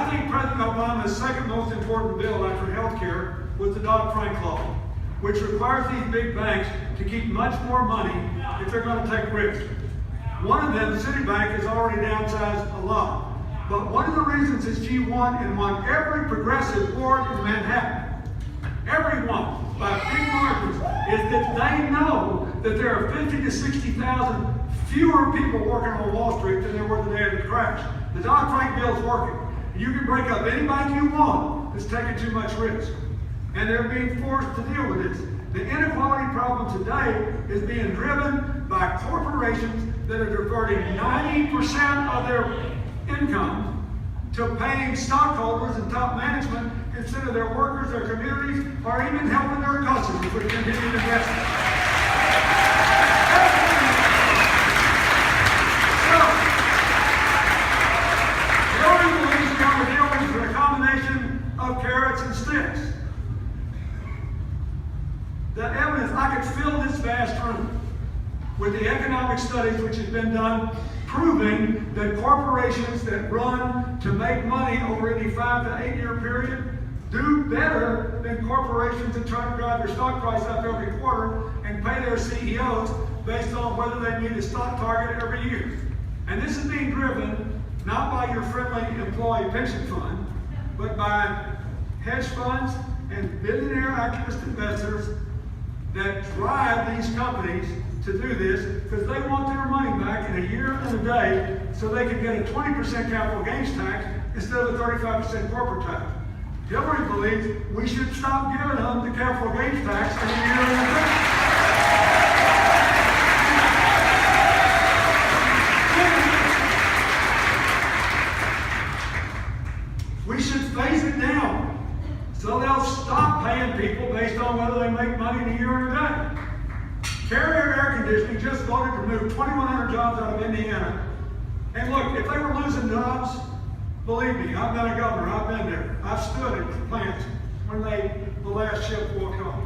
I think President Obama's second most important bill after health care was the Dodd-Frank law, which requires these big banks to keep much more money if they're going to take risks. One of them, Citibank, has already downsized a lot. But one of the reasons this G1 and won every progressive board in Manhattan, everyone, by big margins, is that they know that there are 50 to 60,000 fewer people working on Wall Street than there were the day of the crash. The Dodd-Frank bill is working. You can break up any bank you want that's taking too much risk. And they're being forced to deal with this. The inequality problem today is being driven by corporations that are diverting 90% of their income to paying stockholders and top management instead of their workers, their communities, or even helping their customers with continued investment. So, the only believes we are dealing with a combination of carrots and sticks. The evidence, I could fill this vast room with the economic studies which have been done proving that corporations that run to make money over any 5 to 8 year period do better than corporations that try to drive their stock price up every quarter and pay their CEOs based on whether they meet a stock target every year. And this is being driven not by your friendly employee pension fund, but by hedge funds and billionaire activist investors that drive these companies to do this because they want their money back in a year and a day so they can get a 20% capital gains tax instead of a 35% corporate tax. Hillary believes we should stop giving them the capital gains tax in a year and a day. We should phase it down so they'll stop paying people based on whether they make money in a year or a day. Carrier Air Conditioning just voted to move 2,100 jobs out of Indiana. And look, if they were losing jobs, believe me, I've been a governor, I've been there. I've stood at the plants when the last ship walked off.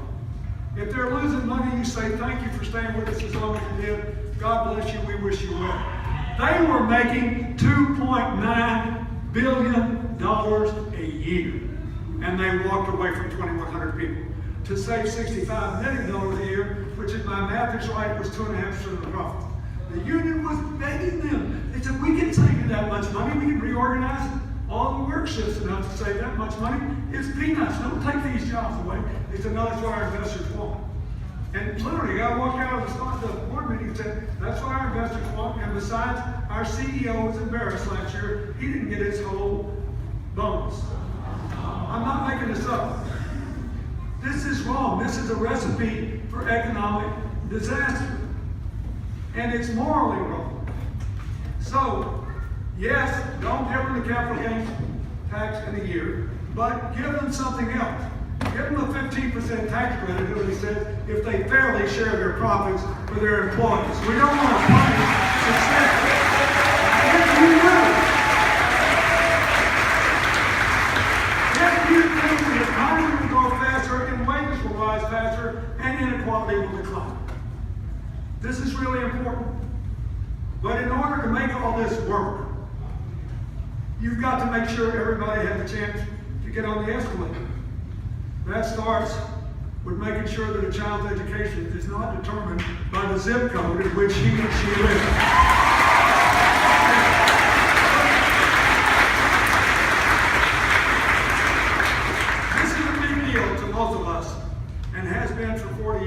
If they're losing money, you say, thank you for staying with us as long as you did. God bless you, we wish you well. They were making $2.9 billion a year. And they walked away from 2,100 people to save $65 million a year, which if my math is right, was 2.5% of the profits. The union was begging them. They said, we can save you that much money. We can reorganize all the work shifts enough to save that much money. It's peanuts. Don't take these jobs away. They said, no, that's what our investors want. And literally, I walked out of the board meeting and said, that's what our investors want. And besides, our CEO was embarrassed last year. He didn't get his whole bonus. I'm not making this up. This is wrong. This is a recipe for economic disaster. And it's morally wrong. So, yes, don't give them the capital gains tax in a year, but give them something else. Give them a 15% tax credit, as he said, if they fairly share their profits with their employees. We don't want to punish success. If you will, the economy will go faster and wages will rise faster and inequality will decline. This is really important. But in order to make all this work, you've got to make sure everybody has a chance to get on the escalator. That starts with making sure that a child's education is not determined by the zip code in which he or she lives. Most of us, and has been for 40